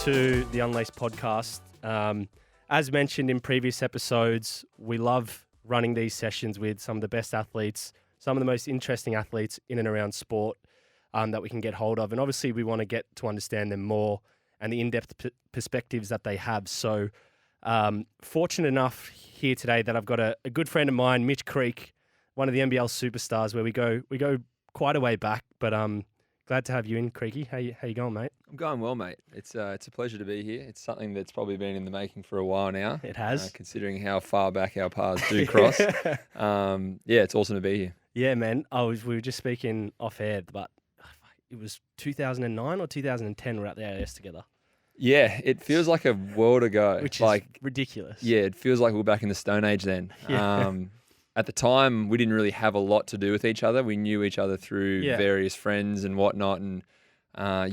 to the Unlaced podcast. As mentioned in previous episodes, we love running these sessions with some of the best athletes, some of the most interesting athletes in and around sport that we can get hold of. And obviously we want to get to understand them more and the in-depth perspectives that they have. So fortunate enough here today that I've got a good friend of mine, Mitch Creek, one of the NBL superstars, where we go quite a way back, but glad to have you in, Creaky. How you going, mate? I'm going well, mate. It's a pleasure to be here. It's something that's probably been in the making for a while now. It has. Considering how far back our paths do cross. It's awesome to be here. Yeah, man. We were just speaking off air, but it was 2009 or 2010 we're at the AIS together. Yeah, it feels like a world ago. Which is ridiculous. Yeah, it feels like we're back in the Stone Age then. Yeah. At the time, we didn't really have a lot to do with each other. We knew each other through various friends and whatnot, and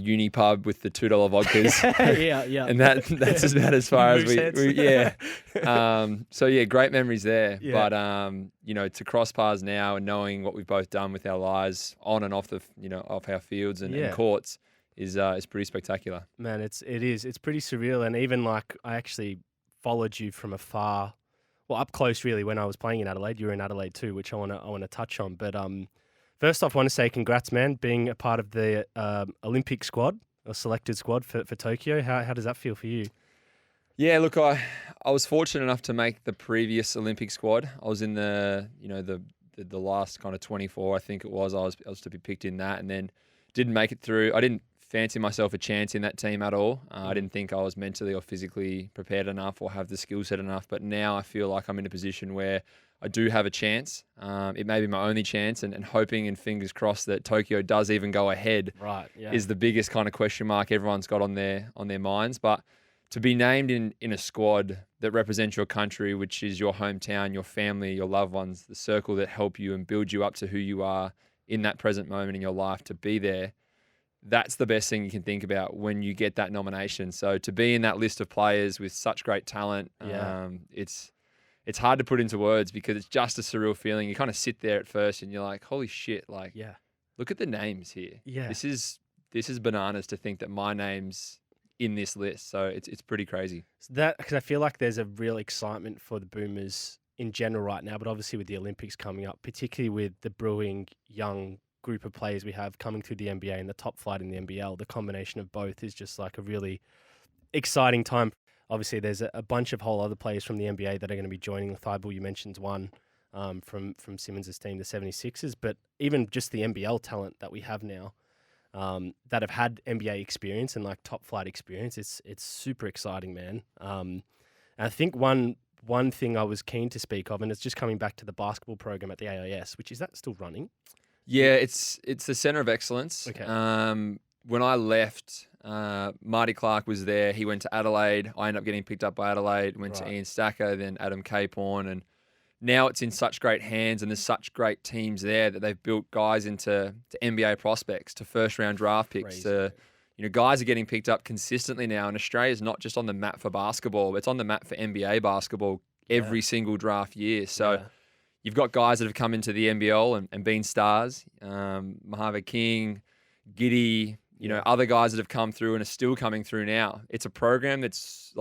uni pub with the $2 vodkas. yeah. And that's about as far as we So yeah, great memories there. Yeah. But to cross paths now and knowing what we've both done with our lives on and off the off our fields and courts is pretty spectacular. Man, it's pretty surreal. And even I actually followed you from afar. Well, up close really when I was playing in Adelaide. You were in Adelaide too, which I want to touch on. But first off, I want to say congrats, man, being a part of the Olympic squad or selected squad for Tokyo. How does that feel for you? Yeah, look, I was fortunate enough to make the previous Olympic squad. I was in the last kind of 24, I think it was. I was to be picked in that, and then didn't make it through. I didn't fancy myself a chance in that team at all. I didn't think I was mentally or physically prepared enough or have the skill set enough. But now I feel like I'm in a position where I do have a chance. It may be my only chance, and hoping and fingers crossed that Tokyo does even go ahead. Right, yeah. Is the biggest kind of question mark everyone's got on their minds. But to be named in a squad that represents your country, which is your hometown, your family, your loved ones, the circle that help you and build you up to who you are in that present moment in your life, to be there, that's the best thing you can think about when you get that nomination. So to be in that list of players with such great talent, it's hard to put into words because it's just a surreal feeling. You kind of sit there at first and you're like, holy shit, look at the names here. Yeah. This is bananas to think that my name's in this list. So it's pretty crazy. So that, because I feel like there's a real excitement for the Boomers in general right now, but obviously with the Olympics coming up, particularly with the brewing young group of players we have coming through the NBA and the top flight in the NBL, the combination of both is just like a really exciting time. Obviously, there's a bunch of whole other players from the NBA that are going to be joining. Thibault, you mentioned one from Simmons' team, the 76ers, but even just the NBL talent that we have now that have had NBA experience and like top flight experience, it's super exciting, man. And I think one thing I was keen to speak of, and it's just coming back to the basketball program at the AIS, which is that still running? Yeah, it's the center of excellence. Okay. When I left, Marty Clark was there. He went to Adelaide. I ended up getting picked up by Adelaide, went to Ian Stacker, then Adam Caporn. And now it's in such great hands and there's such great teams there that they've built guys into NBA prospects, to first-round draft picks. Guys are getting picked up consistently now. And Australia's not just on the map for basketball, it's on the map for NBA basketball every single draft year. So you've got guys that have come into the NBL and been stars. Mojave King, Giddy, other guys that have come through and are still coming through now. It's a program that's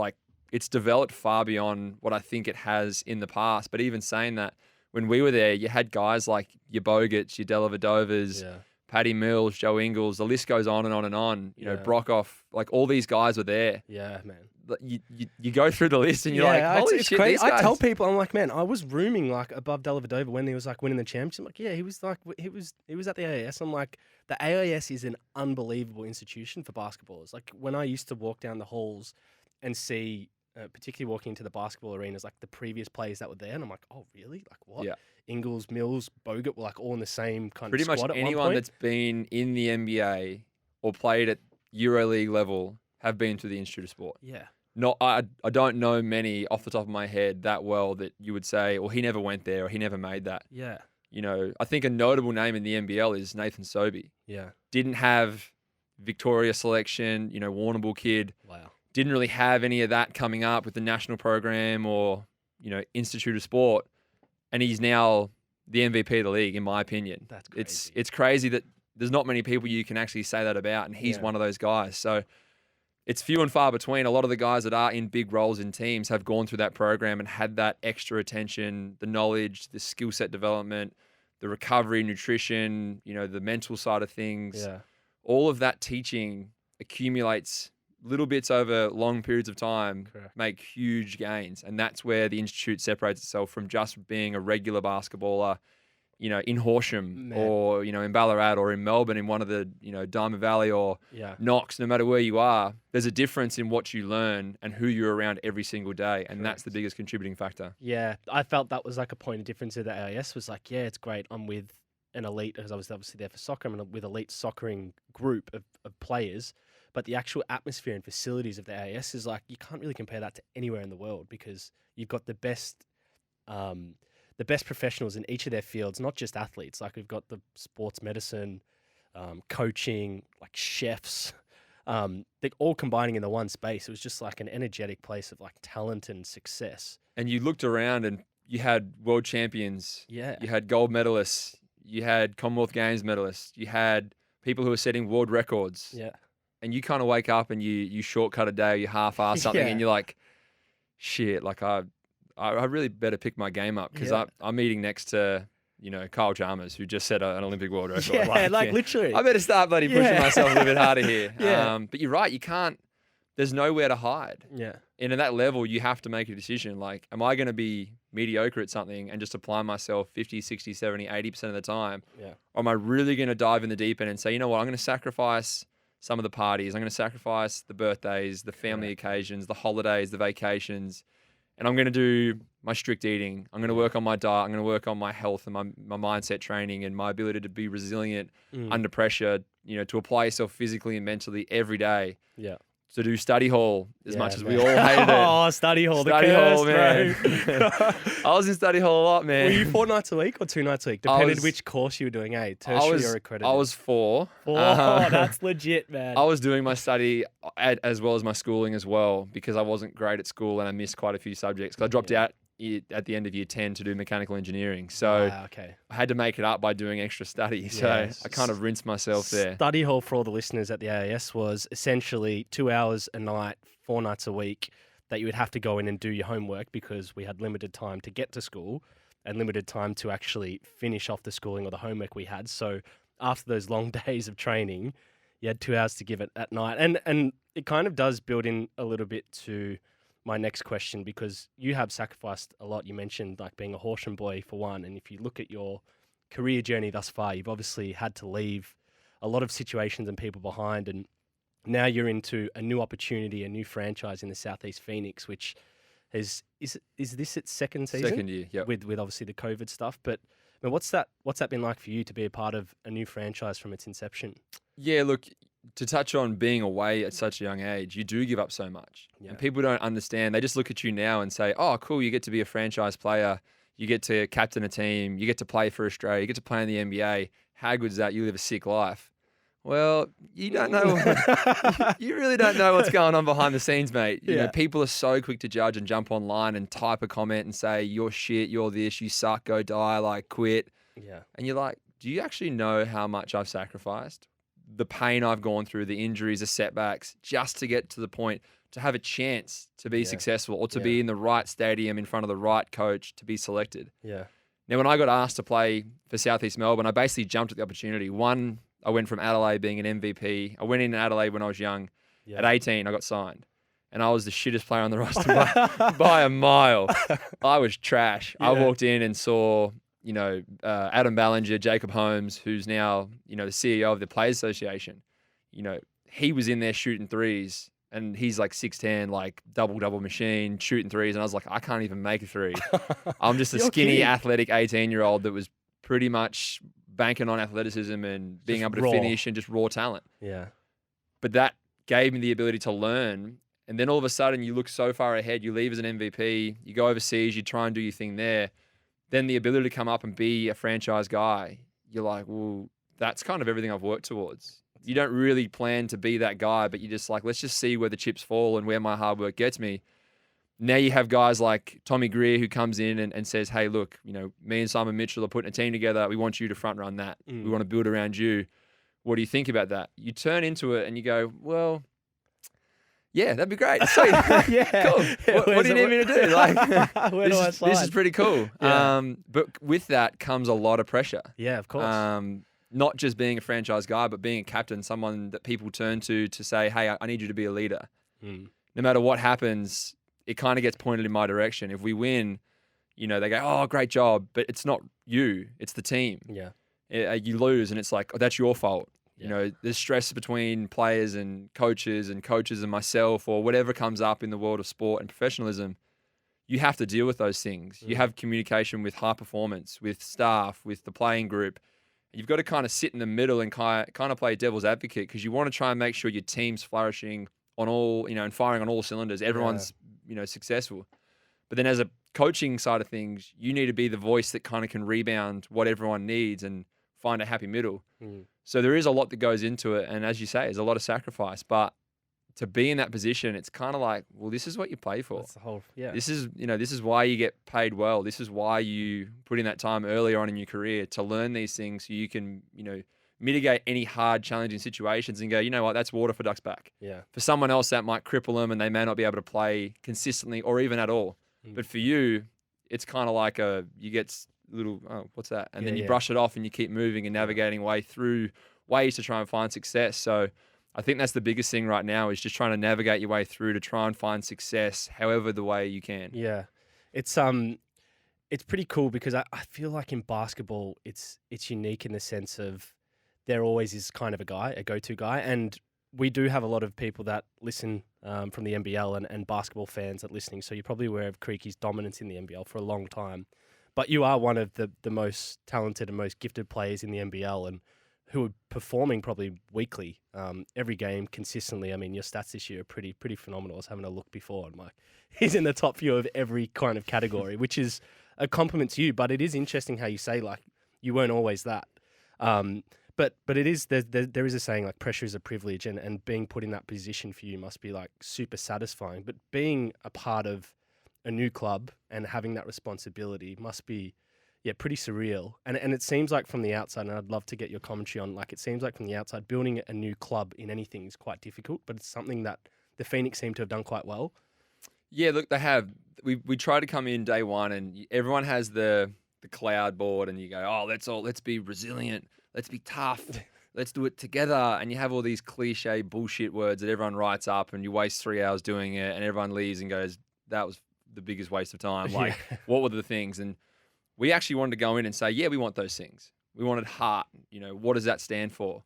it's developed far beyond what I think it has in the past. But even saying that, when we were there, you had guys like your Bogats, your Dellavedovas, Paddy Mills, Joe Ingles, the list goes on and on and on. Brockhoff, all these guys were there. Yeah, man. You go through the list and you're like, holy it's shit, crazy. these guys. I tell people, I'm like, man, I was rooming above Dellavedova when he was winning the championship. I'm like, yeah, he was at the AIS. I'm like, the AIS is an unbelievable institution for basketballers. Like when I used to walk down the halls and see, particularly walking into the basketball arenas, the previous players that were there, and I'm like, oh really? Like what? Yeah. Ingles, Mills, Bogut were all in the same kind Pretty of squad much at one anyone point. that's been in the NBA or played at EuroLeague level have been to the Institute of Sport. Yeah. I don't know many off the top of my head that well that you would say, or he never went there, or he never made that. Yeah. I think a notable name in the NBL is Nathan Sobey. Yeah. Didn't have Victoria selection, Warrnambool kid. Wow. Didn't really have any of that coming up with the national program or, Institute of Sport. And he's now the MVP of the league, in my opinion. That's crazy. It's crazy that there's not many people you can actually say that about, and he's one of those guys. So it's few and far between. A lot of the guys that are in big roles in teams have gone through that program and had that extra attention, the knowledge, the skill set development, the recovery, nutrition, the mental side of things. Yeah. All of that teaching accumulates little bits over long periods of time, Correct. make huge gains. And that's where the Institute separates itself from just being a regular basketballer, in Horsham or, in Ballarat or in Melbourne, in one of the, Diamond Valley or Knox, no matter where you are, there's a difference in what you learn and who you're around every single day. And that's the biggest contributing factor. Yeah. I felt that was like a point of difference at the AIS was like, yeah, it's great. I'm with an elite, because I was obviously there for soccer, I'm with elite soccering group of players. But the actual atmosphere and facilities of the AIS is like, you can't really compare that to anywhere in the world, because you've got the best professionals in each of their fields, not just athletes. Like we've got the sports medicine, coaching, like chefs, they're all combining in the one space. It was just like an energetic place of like talent and success. And you looked around and you had world champions. Yeah. You had gold medalists. You had Commonwealth Games medalists. You had people who were setting world records. Yeah. And you kind of wake up and you shortcut a day, or you half-ass something, and you're like, shit, like I really better pick my game up, because I'm eating next to, Kyle Chalmers, who just set an Olympic world record. Yeah, literally. I better start bloody pushing myself a little bit harder here. But you're right, there's nowhere to hide. Yeah. And at that level, you have to make a decision. Like, am I going to be mediocre at something and just apply myself 50, 60, 70, 80% of the time? Yeah. Or am I really going to dive in the deep end and say, you know what, I'm going to sacrifice some of the parties. I'm going to sacrifice the birthdays, the family occasions, the holidays, the vacations, and I'm going to do my strict eating. I'm going to work on my diet. I'm going to work on my health and my mindset training and my ability to be resilient under pressure, to apply yourself physically and mentally every day. Yeah. To do study hall as much as we all hated it. Oh, study hall, study the curse, hall, man. I was in study hall a lot, man. Were you 4 nights a week or 2 nights a week? Depended which course you were doing, tertiary or accredited? I was 4. Oh, that's legit, man. I was doing my study as well as my schooling as well, because I wasn't great at school and I missed quite a few subjects. Because I dropped out at the end of year 10 to do mechanical engineering. So I had to make it up by doing extra study. So I kind of rinsed myself there. Study hall, for all the listeners at the AIS, was essentially 2 hours a night, 4 nights a week, that you would have to go in and do your homework, because we had limited time to get to school and limited time to actually finish off the schooling or the homework we had. So after those long days of training, you had 2 hours to give it at night. And it kind of does build in a little bit to my next question, because you have sacrificed a lot. You mentioned like being a Horsham boy for one, and if you look at your career journey thus far, you've obviously had to leave a lot of situations and people behind, and now you're into a new opportunity, a new franchise in the Southeast Phoenix, which is this its second season? Second year, yeah. With obviously the COVID stuff, but I mean, what's that been like for you to be a part of a new franchise from its inception? Yeah, look, to touch on being away at such a young age, you do give up so much. Yeah. And people don't understand. They just look at you now and say, oh, cool, you get to be a franchise player. You get to captain a team. You get to play for Australia. You get to play in the NBA. How good is that? You live a sick life. Well, you don't know. You really don't know what's going on behind the scenes, mate. You know, people are so quick to judge and jump online and type a comment and say, you're shit, you're this, you suck, go die, like quit. Yeah. And you're like, do you actually know how much I've sacrificed? The pain I've gone through, the injuries, the setbacks, just to get to the point to have a chance to be successful or to be in the right stadium in front of the right coach to be selected. Yeah. Now, when I got asked to play for Southeast Melbourne, I basically jumped at the opportunity. One, I went from Adelaide being an MVP. I went in Adelaide when I was young. Yeah. At 18, I got signed. And I was the shittest player on the roster by a mile. I was trash. Yeah. I walked in and saw, Adam Ballinger, Jacob Holmes, who's now, the CEO of the Players Association. He was in there shooting threes. And he's like 6'10", like double machine, shooting threes. And I was like, I can't even make a three. I'm just a skinny, athletic 18-year-old that was pretty much banking on athleticism and being able to finish and just raw talent. Yeah. But that gave me the ability to learn. And then all of a sudden you look so far ahead, you leave as an MVP, you go overseas, you try and do your thing there. Then the ability to come up and be a franchise guy, you're like, well, that's kind of everything I've worked towards. You don't really plan to be that guy, but you're just like, let's just see where the chips fall and where my hard work gets me. Now you have guys like Tommy Greer who comes in and says, hey, look, me and Simon Mitchell are putting a team together. We want you to front run that. We want to build around you. What do you think about that? You turn into it and you go, well, Yeah, that'd be great. Sweet. Yeah. Cool. What do you need me to do? Like, Where do I slide? this is pretty cool. Yeah. But with that comes a lot of pressure. Yeah, of course. Not just being a franchise guy, but being a captain, someone that people turn to say, hey, I need you to be a leader. Mm. No matter what happens, it kind of gets pointed in my direction. If we win, they go, oh, great job. But it's not you, it's the team. Yeah. You lose and it's like, oh, that's your fault. Yeah. There's stress between players and coaches and myself or whatever comes up in the world of sport and professionalism. You have to deal with those things. You have communication with high performance, with staff, with the playing group. You've got to kind of sit in the middle and kind of play devil's advocate because you want to try and make sure your team's flourishing on all, and firing on all cylinders. Everyone's, successful. But then as a coaching side of things, you need to be the voice that kind of can rebound what everyone needs and find a happy middle. Mm. So there is a lot that goes into it. And as you say, there's a lot of sacrifice. But to be in that position, it's kind of like, well, this is what you play for. That's the whole, yeah. This is why you get paid well. This is why you put in that time earlier on in your career to learn these things so you can, mitigate any hard, challenging situations and go, you know what, that's water for ducks back. Yeah. For someone else, that might cripple them and they may not be able to play consistently or even at all. Mm. But for you, it's kind of like you get little, oh, what's that? And then you brush it off and you keep moving and navigating way through ways to try and find success. So I think that's the biggest thing right now is just trying to navigate your way through to try and find success however the way you can. Yeah. It's pretty cool because I feel like in basketball it's unique in the sense of there always is kind of a go-to guy. And we do have a lot of people that listen from the NBL and basketball fans that are listening. So you're probably aware of Creaky's dominance in the NBL for a long time. But you are one of the most talented and most gifted players in the NBL and who are performing probably weekly, every game consistently. I mean, your stats this year are pretty phenomenal. I was having a look before and he's in the top few of every kind of category, which is a compliment to you. But it is interesting how you say you weren't always that. But it is there is a saying pressure is a privilege, and being put in that position for you must be super satisfying. But being a part of a new club and having that responsibility must be pretty surreal. And it seems like from the outside, and I'd love to get your commentary on, it seems like from the outside, building a new club in anything is quite difficult, but it's something that the Phoenix seem to have done quite well. Yeah, look, they have. We try to come in day one and everyone has the cloud board and you go, oh, let's be resilient. Let's be tough. Let's do it together. And you have all these cliche bullshit words that everyone writes up and you waste 3 hours doing it and everyone leaves and goes, that was the biggest waste of time. What were the things? And we actually wanted to go in and say, yeah, we want those things. We wanted heart. What does that stand for?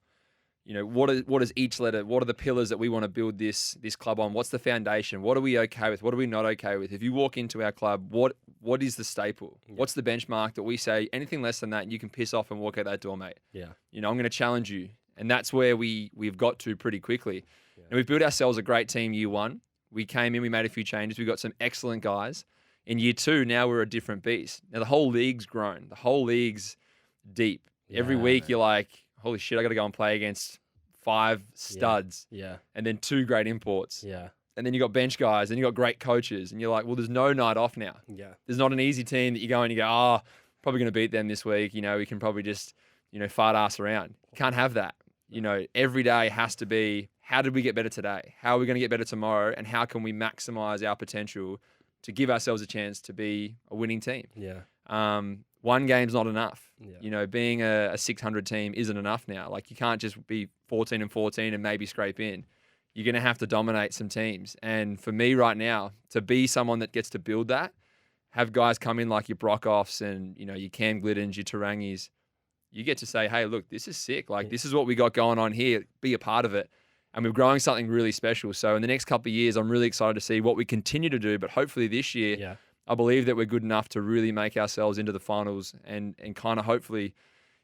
What is each letter? What are the pillars that we want to build this club on? What's the foundation? What are we okay with? What are we not okay with? If you walk into our club, what is the staple? Yeah. What's the benchmark that we say anything less than that, you can piss off and walk out that door, mate? Yeah. I'm going to challenge you. And that's where we've got to pretty quickly. Yeah. And we've built ourselves a great team year one. We came in, we made a few changes. We got some excellent guys. In year two, now we're a different beast. Now the whole league's grown. The whole league's deep. Yeah, every week you're like, holy shit, I got to go and play against 5 studs. Yeah. And then 2 great imports. Yeah. And then you got bench guys and you got great coaches. And you're like, well, there's no night off now. Yeah. There's not an easy team that you go and you go, probably going to beat them this week. We can probably just, fart ass around. You can't have that. Every day has to be, how did we get better today? How are we going to get better tomorrow? And how can we maximize our potential to give ourselves a chance to be a winning team? Yeah. One game's not enough. Yeah. Being a 600 team isn't enough now. You can't just be 14-14 and maybe scrape in. You're going to have to dominate some teams. And for me right now, to be someone that gets to build that, have guys come in like your Brockoffs and, your Cam Gliddens, your Tarangis, you get to say, hey, look, this is sick. This is what we got going on here. Be a part of it. And we're growing something really special. So in the next couple of years, I'm really excited to see what we continue to do. But hopefully this year, I believe that we're good enough to really make ourselves into the finals and kind of hopefully,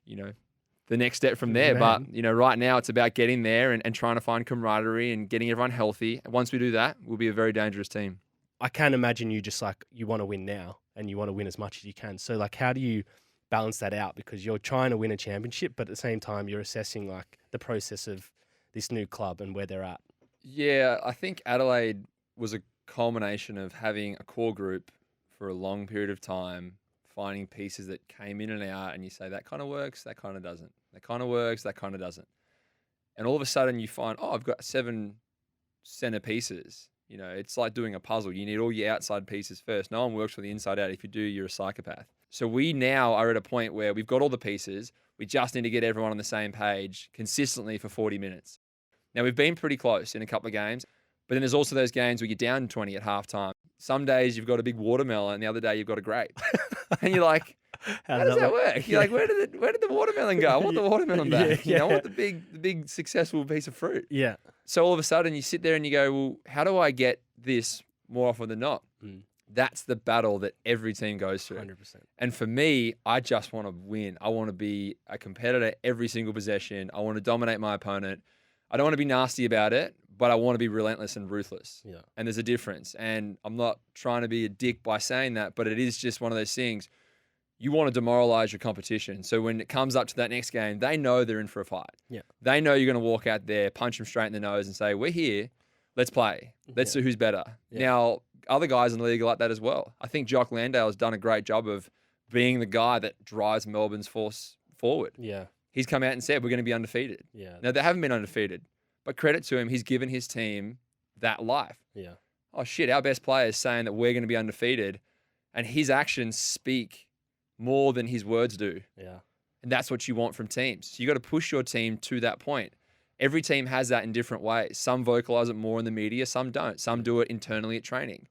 the next step from there. Man. But, right now it's about getting there and trying to find camaraderie and getting everyone healthy. And once we do that, we'll be a very dangerous team. I can't imagine you just you want to win now and you want to win as much as you can. So how do you balance that out? Because you're trying to win a championship, but at the same time, you're assessing the process of this new club and where they're at. Yeah, I think Adelaide was a culmination of having a core group for a long period of time, finding pieces that came in and out, and you say, that kind of works, that kind of doesn't. That kind of works, that kind of doesn't. And all of a sudden you find, I've got 7 centerpieces. You know, it's like doing a puzzle. You need all your outside pieces first. No one works from the inside out. If you do, you're a psychopath. So we now are at a point where we've got all the pieces. We just need to get everyone on the same page consistently for 40 minutes. Now, we've been pretty close in a couple of games, but then there's also those games where you're down 20 at halftime. Some days you've got a big watermelon, and the other day you've got a grape. And you're like, how does that work? You're like, where did the watermelon go? I want the watermelon back. You know, I want the big successful piece of fruit. Yeah. So all of a sudden you sit there and you go, well, how do I get this more often than not? That's the battle that every team goes through. 100%. And for me, I just want to win. I want to be a competitor every single possession. I want to dominate my opponent. I don't want to be nasty about it, but I want to be relentless and ruthless. Yeah. And there's a difference. And I'm not trying to be a dick by saying that, but it is just one of those things. You want to demoralize your competition. So when it comes up to that next game, they know they're in for a fight. Yeah. They know you're going to walk out there, punch them straight in the nose and say, we're here. Let's play. Let's see who's better. Yeah. Now, other guys in the league are like that as well. I think Jock Landale has done a great job of being the guy that drives Melbourne's force forward. Yeah. He's come out and said, we're going to be undefeated. Yeah. Now, they haven't been undefeated, but credit to him, he's given his team that life. Yeah. Oh, shit, our best player is saying that we're going to be undefeated, and his actions speak more than his words do. Yeah. And that's what you want from teams. So you got to push your team to that point. Every team has that in different ways. Some vocalize it more in the media, some don't. Some do it internally at training.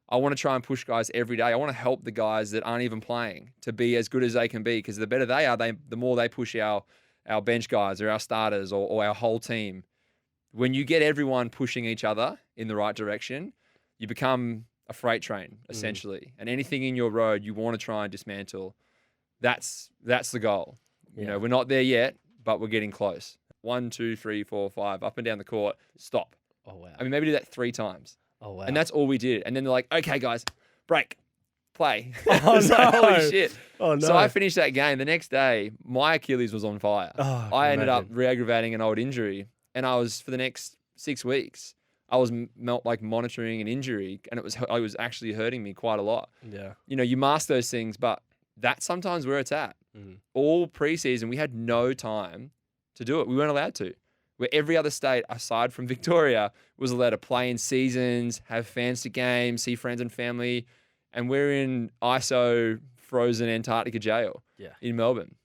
I want to try and push guys every day. I want to help the guys that aren't even playing to be as good as they can be, because the better they are, the more they push our bench guys or our starters or our whole team. When you get everyone pushing each other in the right direction, you become a freight train, essentially. And anything in your road you want to try and dismantle. That's the goal. Yeah. You know, we're not there yet, but we're getting close. 1, 2, 3, 4, 5, up and down the court, stop. Oh, wow. I mean, maybe do that 3 times. Oh, wow. And that's all we did. And then they're like, okay, guys, break, play. Oh, no. Like, holy shit. Oh, no. So I finished that game. The next day, my Achilles was on fire. Oh, I ended up re-aggravating an old injury. And I was, for the next 6 weeks, I was monitoring an injury, and it was actually hurting me quite a lot. Yeah. You know, you mask those things, but that's sometimes where it's at. All preseason, we had no time to do it. We weren't allowed to. Where every other state, aside from Victoria, was allowed to play in seasons, have fans to games, see friends and family, and we're in ISO frozen Antarctica jail in Melbourne.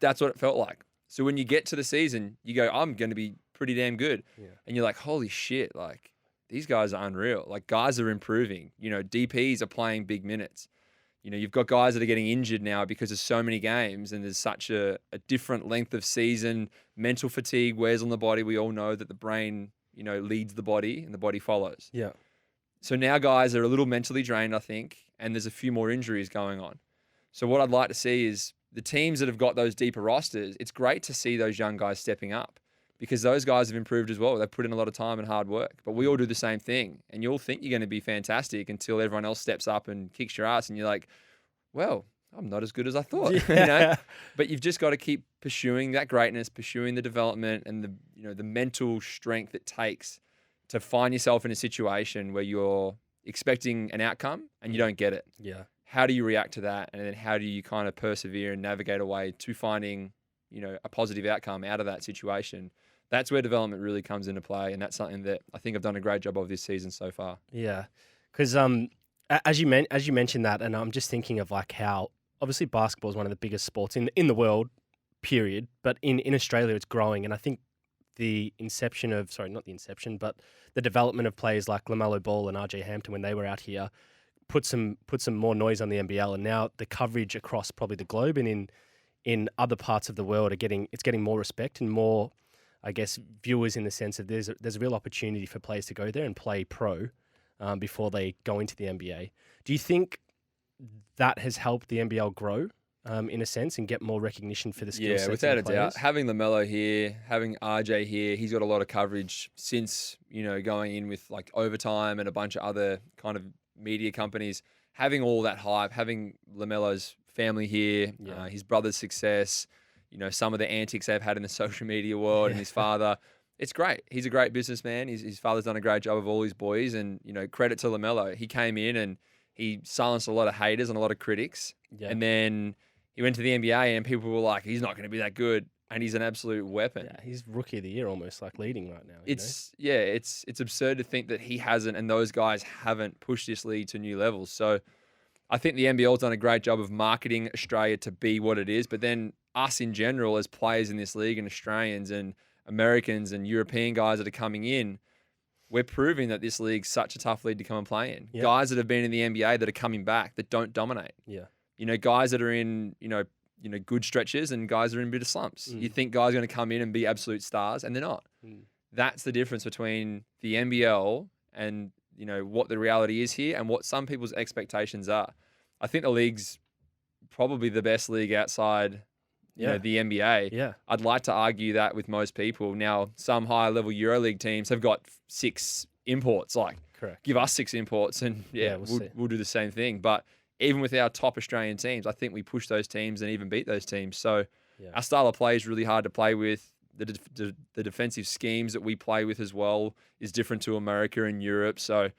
That's what it felt like. So when you get to the season, you go, I'm going to be pretty damn good. Yeah. And you're like, holy shit, like these guys are unreal. Like guys are improving. You know, DPs are playing big minutes. You know, you've got guys that are getting injured now because there's so many games and there's such a different length of season. Mental fatigue wears on the body. We all know that the brain, you know, leads the body and the body follows. Yeah. So now guys are a little mentally drained, I think, and there's a few more injuries going on. So what I'd like to see is the teams that have got those deeper rosters, it's great to see those young guys stepping up because those guys have improved as well. They've put in a lot of time and hard work, but we all do the same thing. And you'll think you're going to be fantastic until everyone else steps up and kicks your ass and you're like, well, I'm not as good as I thought, you know. But you've just got to keep pursuing that greatness, pursuing the development and the mental strength it takes to find yourself in a situation where you're expecting an outcome and you don't get it. Yeah. How do you react to that? And then how do you kind of persevere and navigate a way to finding, you know, a positive outcome out of that situation? That's where development really comes into play. And that's something that I think I've done a great job of this season so far. Yeah. Because as you mentioned that, and I'm just thinking of like how obviously basketball is one of the biggest sports in the world, period. But in Australia, it's growing. And I think the development of players like LaMelo Ball and RJ Hampton when they were out here put some more noise on the NBL. And now the coverage across probably the globe and in other parts of the world it's getting more respect and more, I guess, viewers in the sense of there's a real opportunity for players to go there and play pro before they go into the NBA. Do you think that has helped the NBL grow in a sense and get more recognition for the skill sets? Yeah, without a doubt. Having LaMelo here, having RJ here, he's got a lot of coverage since, you know, going in with like Overtime and a bunch of other kind of media companies. Having all that hype, having LaMelo's family here, his brother's success, you know, some of the antics they've had in the social media world and his father. It's great. He's a great businessman. His father's done a great job of all his boys. And, you know, credit to LaMelo. He came in and he silenced a lot of haters and a lot of critics. Yeah. And then he went to the NBA and people were like, he's not going to be that good. and he's an absolute weapon. Yeah, he's rookie of the year almost, like leading right now. It's absurd to think that he hasn't and those guys haven't pushed this league to new levels. So I think the NBL's done a great job of marketing Australia to be what it is, but then us in general as players in this league and Australians and Americans and European guys that are coming in, we're proving that this league's such a tough league to come and play in. Yeah. Guys that have been in the NBA that are coming back that don't dominate. Yeah. Guys that are in, good stretches and guys that are in a bit of slumps. You think guys are going to come in and be absolute stars and they're not. That's the difference between the NBL and, what the reality is here and what some people's expectations are. I think the league's probably the best league outside the NBA. Yeah. I'd like to argue that with most people. Now, some higher level EuroLeague teams have got 6 imports. Like, Correct. give us 6 imports and we'll do the same thing. But even with our top Australian teams, I think we push those teams and even beat those teams. So our style of play is really hard to play with. The defensive schemes that we play with as well is different to America and Europe. So,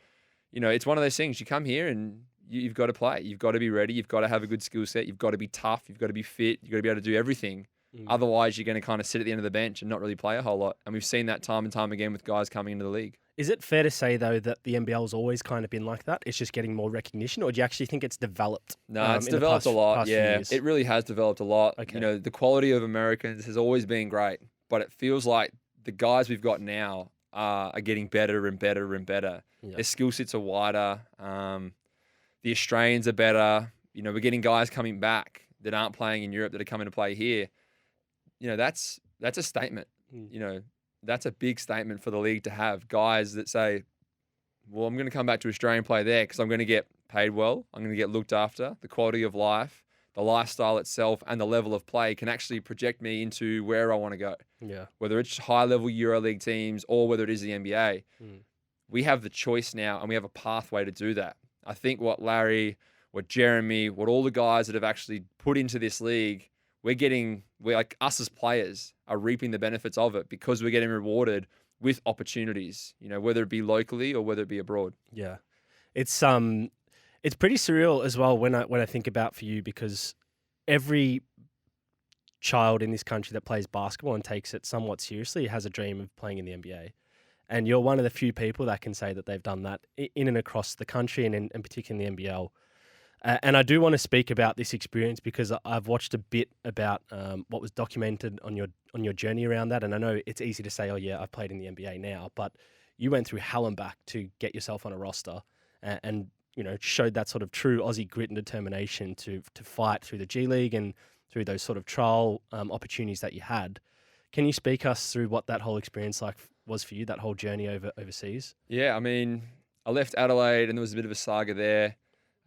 it's one of those things. You come here and you've got to play. You've got to be ready. You've got to have a good skill set. You've got to be tough. You've got to be fit. You've got to be able to do everything. Otherwise, you're going to kind of sit at the end of the bench and not really play a whole lot. And we've seen that time and time again with guys coming into the league. Is it fair to say, though, that the NBL's always kind of been like that? It's just getting more recognition? Or do you actually think it's developed? No, it's developed a lot. Yeah, it really has developed a lot. Okay. The quality of Americans has always been great. But it feels like the guys we've got now are getting better and better and better. Yeah. Their skill sets are wider. The Australians are better. We're getting guys coming back that aren't playing in Europe that are coming to play here. That's a statement. That's a big statement for the league to have guys that say, well, I'm going to come back to Australia and play there because I'm going to get paid well. I'm going to get looked after. The quality of life, the lifestyle itself, and the level of play can actually project me into where I want to go. Yeah. Whether it's high-level EuroLeague teams or whether it is the NBA, we have the choice now and we have a pathway to do that. I think what Larry, what Jeremy, what all the guys that have actually put into this league, we're like us as players are reaping the benefits of it because we're getting rewarded with opportunities, whether it be locally or whether it be abroad. Yeah. It's pretty surreal as well when I think about for you, because every child in this country that plays basketball and takes it somewhat seriously has a dream of playing in the NBA. And you're one of the few people that can say that they've done that in and across the country and particularly in the NBL. And I do want to speak about this experience because I've watched a bit about what was documented on your journey around that. And I know it's easy to say, oh yeah, I've played in the NBA now, but you went through hell and back to get yourself on a roster and showed that sort of true Aussie grit and determination to fight through the G League and through those sort of trial opportunities that you had. Can you speak us through what that whole experience was for you, that whole journey overseas? Yeah, I mean, I left Adelaide and there was a bit of a saga there.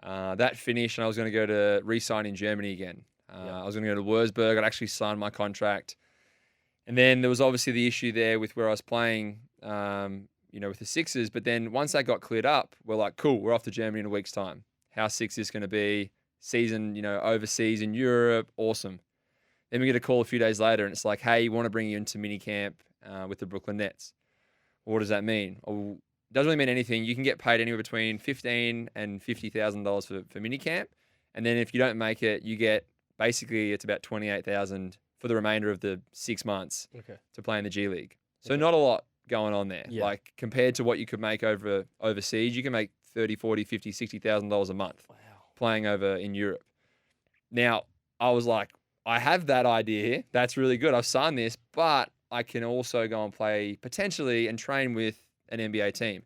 That finished and I was going to go to re-sign in Germany again. I was going to go to Wurzburg. I'd actually signed my contract. And then there was obviously the issue there with where I was playing, with the Sixers. But then once that got cleared up, we're like, cool, we're off to Germany in a week's time. How sick is this going to be? Season, overseas in Europe. Awesome. Then we get a call a few days later and it's like, hey, we want to bring you into mini camp with the Brooklyn Nets. What does that mean? Well, it doesn't really mean anything. You can get paid anywhere between $15,000 and $50,000 for mini camp. And then if you don't make it, you get basically it's about $28,000 for the remainder of the 6 months to play in the G League. So not a lot going on there. Yeah. Like compared to what you could make overseas, you can make $30,000, $40,000, $50,000, $60,000 a month playing over in Europe. Now, I was like, I have that idea here. That's really good. I've signed this, but I can also go and play potentially and train with an NBA team.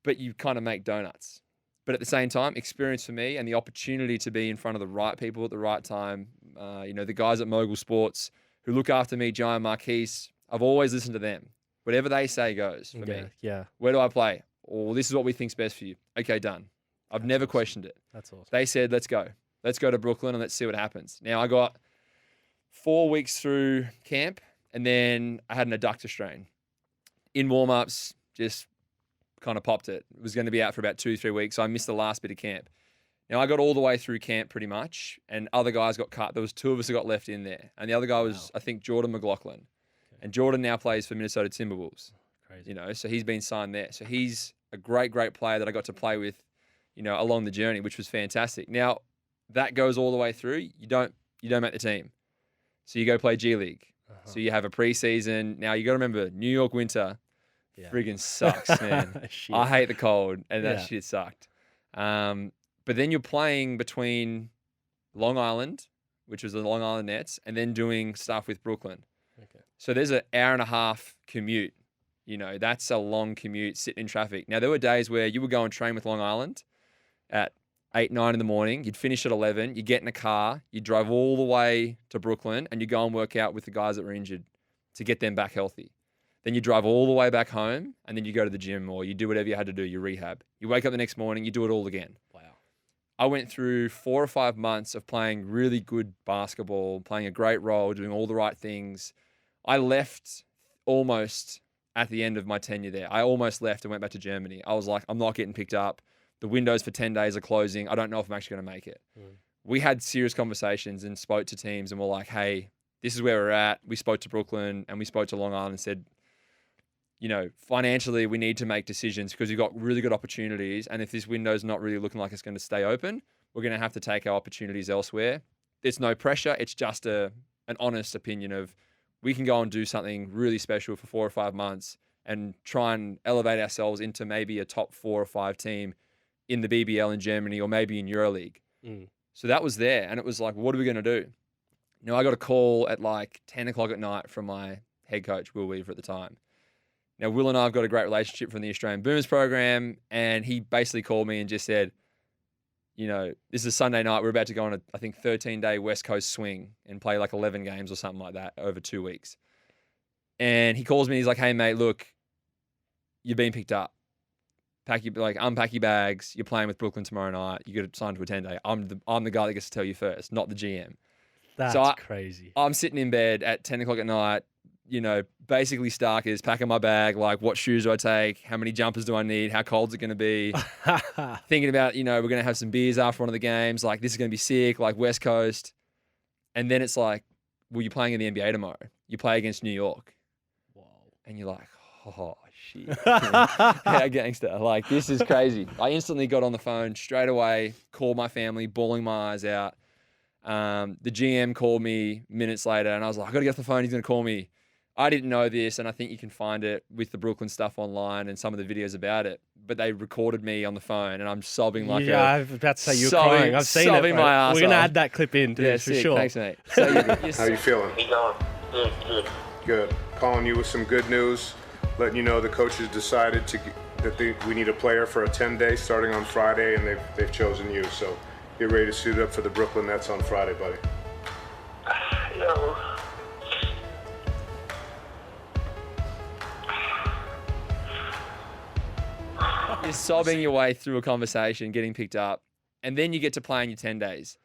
But you kind of make donuts. But at the same time, experience for me and the opportunity to be in front of the right people at the right time. The guys at Mogul Sports who look after me, Giant Marquise, I've always listened to them. Whatever they say goes for me. Yeah. Where do I play? Or this is what we think's best for you. Okay, done. I've never questioned it. That's awesome. They said, let's go. Let's go to Brooklyn and let's see what happens. Now, I got 4 weeks through camp and then I had an adductor strain. In warm-ups, just kind of popped it. It was going to be out for about 2-3 weeks, so I missed the last bit of camp. Now, I got all the way through camp pretty much, and other guys got cut. There was 2 of us that got left in there. And the other guy was, I think, Jordan McLaughlin. Okay. And Jordan now plays for Minnesota Timberwolves. Crazy. So he's been signed there. So he's a great, great player that I got to play with, along the journey, which was fantastic. Now, that goes all the way through. You don't make the team. So you go play G League. So you have a preseason. Now you got to remember, New York winter friggin' sucks, man. I hate the cold, and that shit sucked. But then you're playing between Long Island, which was the Long Island Nets, and then doing stuff with Brooklyn. Okay. So there's an hour and a half commute. You know, that's a long commute sitting in traffic. Now, there were days where you would go and train with Long Island at 8, 9 in the morning. You'd finish at 11. You get in a car. You drive all the way to Brooklyn, and you go and work out with the guys that were injured to get them back healthy. Then you drive all the way back home, and then you go to the gym or you do whatever you had to do, you rehab. You wake up the next morning, you do it all again. Wow. I went through 4 or 5 months of playing really good basketball, playing a great role, doing all the right things. I left almost at the end of my tenure there. I almost left and went back to Germany. I was like, I'm not getting picked up. The windows for 10 days are closing. I don't know if I'm actually going to make it. We had serious conversations and spoke to teams and were like, hey, this is where we're at. We spoke to Brooklyn and we spoke to Long Island and said, you know, financially, we need to make decisions because we've got really good opportunities. And if this window's not really looking like it's going to stay open, we're going to have to take our opportunities elsewhere. There's no pressure. It's just an honest opinion of we can go and do something really special for 4 or 5 months and try and elevate ourselves into maybe a top 4 or 5 team in the BBL in Germany or maybe in EuroLeague. So that was there. And it was like, what are we going to do? You know, I got a call at like 10 o'clock at night from my head coach, Will Weaver, at the time. Now, Will and I have got a great relationship from the Australian Boomers program, and he basically called me and just said, you know, this is a Sunday night. We're about to go on a, I think, 13-day West Coast swing and play like 11 games or something like that over 2 weeks. And he calls me. He's like, hey, mate, look, you've been picked up. Unpack your bags. You're playing with Brooklyn tomorrow night. You got to sign to a 10-day. I'm the guy that gets to tell you first, not the GM. That's crazy. I'm sitting in bed at 10 o'clock at night, you know, basically Starkers, packing my bag, like what shoes do I take? How many jumpers do I need? How cold's it going to be? Thinking about, you know, we're going to have some beers after one of the games. Like, this is going to be sick, like West Coast. And then it's like, well, you're playing in the NBA tomorrow. You play against New York. Whoa. And you're like, oh, shit. How gangster. Like, this is crazy. I instantly got on the phone straight away, called my family, bawling my eyes out. The GM called me minutes later, and I was like, I got to get off the phone. He's going to call me. I didn't know this, and I think you can find it with the Brooklyn stuff online and some of the videos about it. But they recorded me on the phone, and I'm sobbing like I was about to say you're crying. I've seen it. My ass We're going to add that clip in for sure. Thanks, mate. So how you feeling? Good. Calling you with some good news, letting you know the coaches decided we need a player for a 10-day starting on Friday, and they've chosen you. So get ready to suit up for the Brooklyn Nets on Friday, buddy. Yo. You're sobbing your way through a conversation, getting picked up, and then you get to play in your 10 days.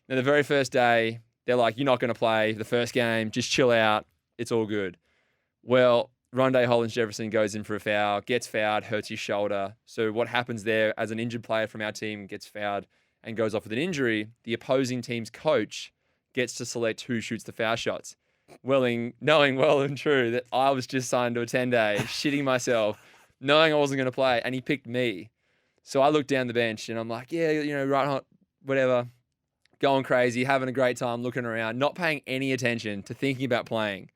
Now, the very first day, they're like, you're not going to play the first game. Just chill out. It's all good. Well, Rondé Hollins-Jefferson goes in for a foul, gets fouled, hurts his shoulder. So what happens there, as an injured player from our team gets fouled and goes off with an injury, the opposing team's coach gets to select who shoots the foul shots. Knowing well and true that I was just signed to a 10-day, shitting myself, knowing I wasn't going to play, and he picked me. So I looked down the bench, and I'm like, yeah, you know, right hot, whatever, going crazy, having a great time, looking around, not paying any attention to thinking about playing.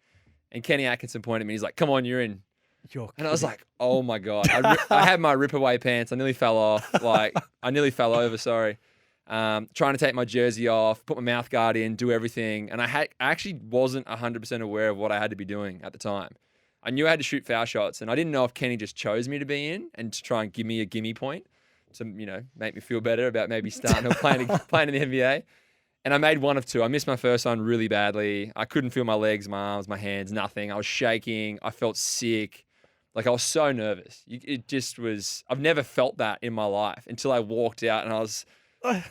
And Kenny Atkinson pointed at me. He's like, come on, you're in. And I was like, oh, my God. I had my rip-away pants. I nearly fell off. Like, I nearly fell over, sorry. Trying to take my jersey off, put my mouth guard in, do everything. And I actually wasn't 100% aware of what I had to be doing at the time. I knew I had to shoot foul shots, and I didn't know if Kenny just chose me to be in and to try and give me a gimme point to, you know, make me feel better about maybe starting or playing in the NBA. And I made one of two. I missed my first one really badly. I couldn't feel my legs, my arms, my hands, nothing. I was shaking. I felt sick. Like, I was so nervous. It just was, I've never felt that in my life until I walked out and I was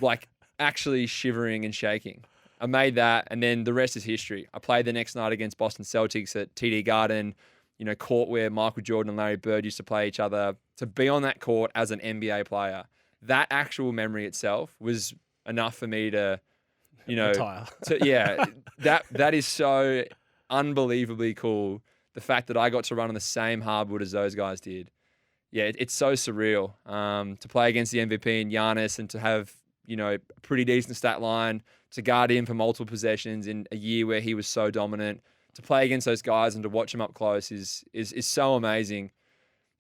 like actually shivering and shaking. I made that, and then the rest is history. I played the next night against Boston Celtics at TD Garden, you know, court where Michael Jordan and Larry Bird used to play each other. To be on that court as an NBA player, that actual memory itself was enough for me to, you know, that is so unbelievably cool. The fact that I got to run on the same hardwood as those guys did. Yeah, it's so surreal to play against the MVP and Giannis and to have, you know, a pretty decent stat line, to guard him for multiple possessions in a year where he was so dominant, to play against those guys and to watch him up close is so amazing.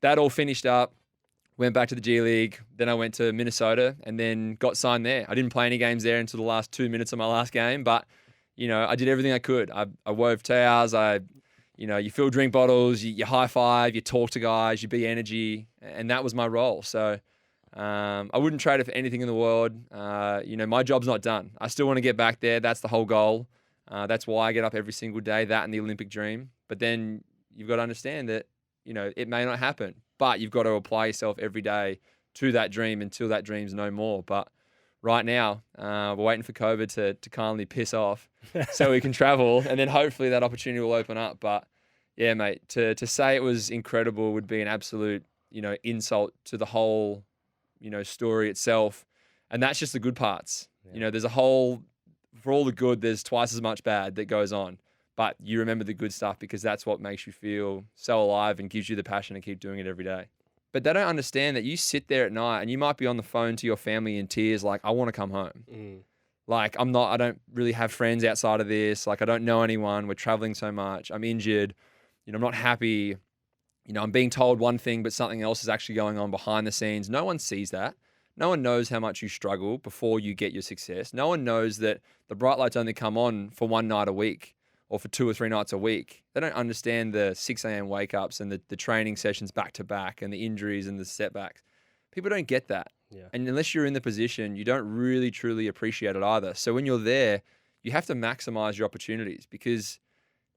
That all finished up, went back to the G League, then I went to Minnesota and then got signed there. I didn't play any games there until the last 2 minutes of my last game, but I did everything I could. I wove towels, you fill drink bottles, you high five, you talk to guys, you be energy, and that was my role. So I wouldn't trade it for anything in the world. My job's not done. I still want to get back there. That's the whole goal. That's why I get up every single day, that and the Olympic dream. But then you've got to understand that, it may not happen, but you've got to apply yourself every day to that dream until that dream's no more. But right now, we're waiting for COVID to kindly piss off so we can travel, and then hopefully that opportunity will open up. But yeah, mate, to say it was incredible would be an absolute, insult to the whole, story itself. And that's just the good parts. Yeah. There's for all the good, there's twice as much bad that goes on. But you remember the good stuff because that's what makes you feel so alive and gives you the passion to keep doing it every day. But they don't understand that you sit there at night and you might be on the phone to your family in tears like, I want to come home. Mm. Like, I don't really have friends outside of this. Like, I don't know anyone. We're traveling so much. I'm injured. I'm not happy. I'm being told one thing, but something else is actually going on behind the scenes. No one sees that. No one knows how much you struggle before you get your success. No one knows that the bright lights only come on for one night a week or for 2 or 3 nights a week. They don't understand the 6 a.m. wake-ups and the training sessions back-to-back and the injuries and the setbacks. People don't get that. Yeah. And unless you're in the position, you don't really, truly appreciate it either. So when you're there, you have to maximize your opportunities because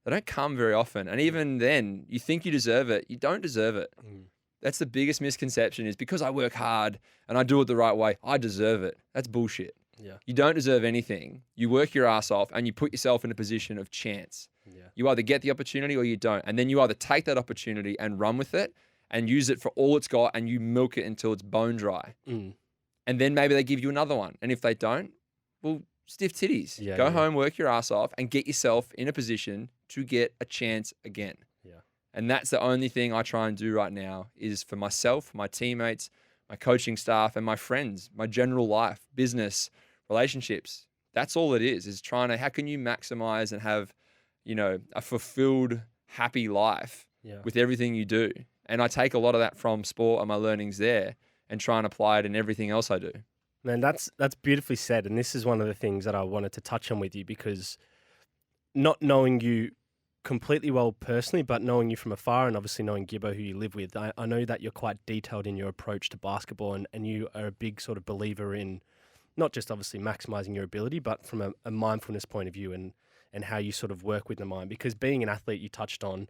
they don't come very often. And even then, you think you deserve it. You don't deserve it. Mm. That's the biggest misconception is because I work hard and I do it the right way, I deserve it. That's bullshit. Yeah. You don't deserve anything. You work your ass off and you put yourself in a position of chance. Yeah. You either get the opportunity or you don't. And then you either take that opportunity and run with it and use it for all it's got and you milk it until it's bone dry. Mm. And then maybe they give you another one. And if they don't, well, stiff titties. Yeah, Go yeah. home, work your ass off and get yourself in a position to get a chance again. Yeah. And that's the only thing I try and do right now is for myself, my teammates, my coaching staff, and my friends, my general life, business, relationships. That's all it is trying to, how can you maximize and have, a fulfilled, happy life Yeah. with everything you do. And I take a lot of that from sport and my learnings there and try and apply it in everything else I do. Man, that's beautifully said. And this is one of the things that I wanted to touch on with you because not knowing you completely well personally, but knowing you from afar and obviously knowing Gibbo, who you live with, I know that you're quite detailed in your approach to basketball and you are a big sort of believer in not just obviously maximizing your ability, but from a mindfulness point of view and how you sort of work with the mind. Because being an athlete, you touched on,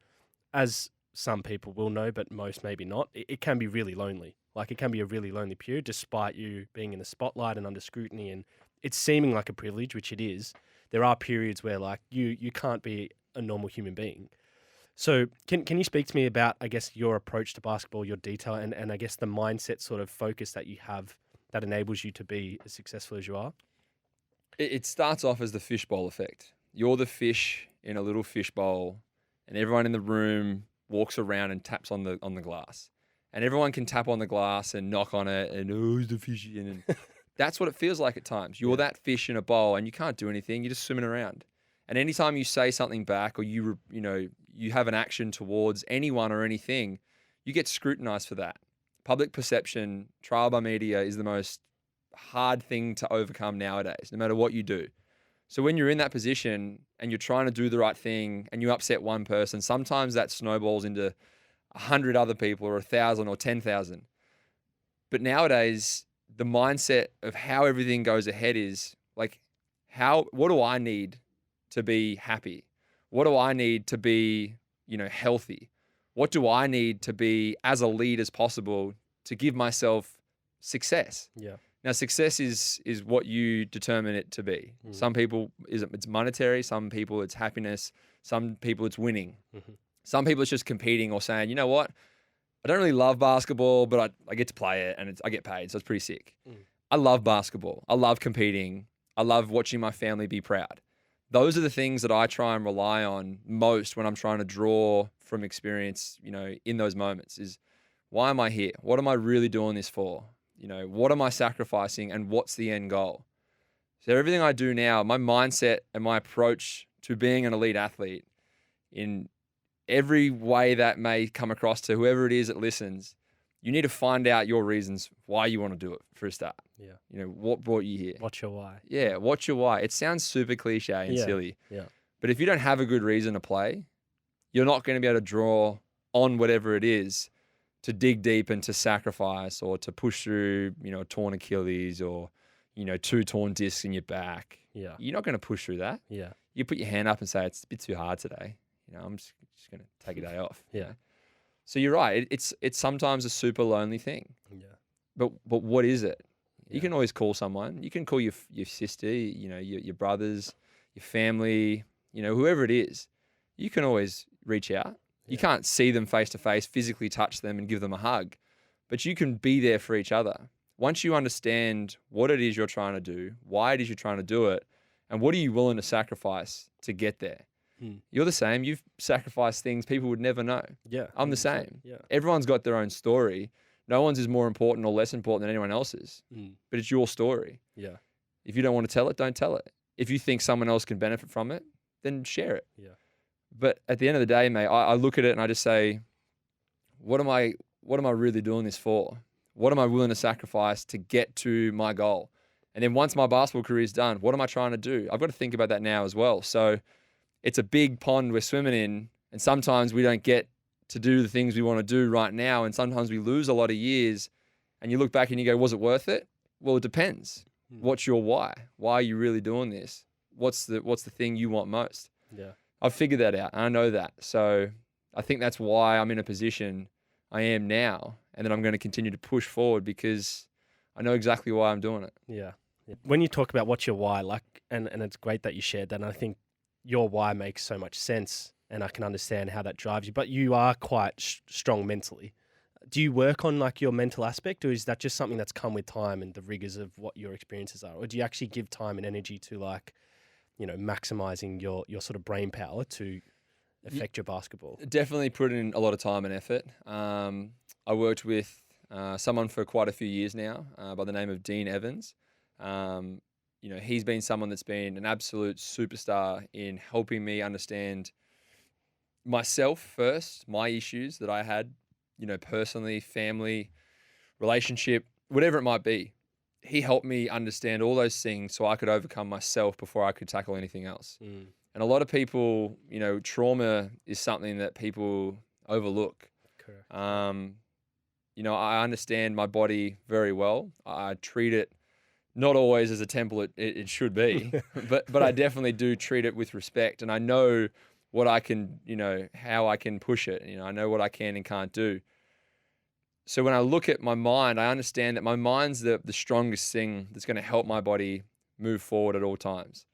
as some people will know, but most maybe not, it can be really lonely. Like it can be a really lonely period despite you being in the spotlight and under scrutiny and it's seeming like a privilege, which it is. There are periods where like you can't be a normal human being. So can you speak to me about, I guess, your approach to basketball, your detail and I guess the mindset sort of focus that you have that enables you to be as successful as you are? It starts off as the fishbowl effect. You're the fish in a little fishbowl and everyone in the room walks around and taps on the glass. And everyone can tap on the glass and knock on it and, oh, who's the fish? And that's what it feels like at times. You're that fish in a bowl and you can't do anything. You're just swimming around. And anytime you say something back or you have an action towards anyone or anything, you get scrutinized for that. Public perception, trial by media is the most hard thing to overcome nowadays, no matter what you do. So when you're in that position and you're trying to do the right thing and you upset one person, sometimes that snowballs into 100 other people or 1,000 or 10,000. But nowadays, the mindset of how everything goes ahead is like, what do I need to be happy? What do I need to be, healthy? What do I need to be as elite as possible to give myself success? Yeah. Now, success is what you determine it to be. Some people it's monetary. Some people it's happiness. Some people it's winning. Mm-hmm. Some people it's just competing or saying, you know what? I don't really love basketball, but I get to play it and I get paid, so it's pretty sick. I love basketball. I love competing. I love watching my family be proud. Those are the things that I try and rely on most when I'm trying to draw from experience, in those moments is why am I here? What am I really doing this for? What am I sacrificing and what's the end goal? So everything I do now, my mindset and my approach to being an elite athlete in every way that may come across to whoever it is that listens, you need to find out your reasons why you want to do it for a start. Yeah. You know, what brought you here? What's your why? Yeah, what's your why? It sounds super cliche and silly. Yeah. But if you don't have a good reason to play, you're not going to be able to draw on whatever it is to dig deep and to sacrifice or to push through, you know, a torn Achilles or, you know, 2 torn discs in your back. Yeah. You're not going to push through that. Yeah. You put your hand up and say, it's a bit too hard today. You know, I'm just going to take a day off. Yeah. You know? So you're right. It's sometimes a super lonely thing. Yeah. But what is it? Yeah. You can always call someone. You can call your sister, you know, your brothers, your family, you know, whoever it is. You can always reach out. You can't see them face to face, physically touch them and give them a hug, but you can be there for each other. Once you understand what it is you're trying to do, why it is you're trying to do it, and what are you willing to sacrifice to get there. You're the same. You've sacrificed things people would never know. Yeah. I'm the same. Yeah. Everyone's got their own story. No one's is more important or less important than anyone else's, but it's your story. Yeah. If you don't want to tell it, don't tell it. If you think someone else can benefit from it, then share it. Yeah. But at the end of the day, mate, I look at it and I just say, what am I really doing this for? What am I willing to sacrifice to get to my goal? And then once my basketball career is done, what am I trying to do? I've got to think about that now as well. So it's a big pond we're swimming in, and sometimes we don't get to do the things we want to do right now, and sometimes we lose a lot of years, and you look back and you go, was it worth it? Well, it depends. What's your why? Why are you really doing this? What's the thing you want most? Yeah. I've figured that out. And I know that. So I think that's why I'm in a position I am now, and that I'm going to continue to push forward because I know exactly why I'm doing it. Yeah. When you talk about what's your why, like, and it's great that you shared that, and I think your why makes so much sense, and I can understand how that drives you, but you are quite strong mentally. Do you work on like your mental aspect, or is that just something that's come with time and the rigors of what your experiences are? Or do you actually give time and energy to, like, you know, maximizing your sort of brain power to affect your basketball? Definitely put in a lot of time and effort. I worked with someone for quite a few years now by the name of Dean Evans. You know, he's been someone that's been an absolute superstar in helping me understand myself first, my issues that I had, you know, personally, family, relationship, whatever it might be. He helped me understand all those things so I could overcome myself before I could tackle anything else. And a lot of people, you know, trauma is something that people overlook. Correct. You know, I understand my body very well. I treat it not always as a temple it should be, but I definitely do treat it with respect. And I know what I can, you know, how I can push it. You know, I know what I can and can't do. So when I look at my mind, I understand that my mind's the strongest thing that's going to help my body move forward at all times.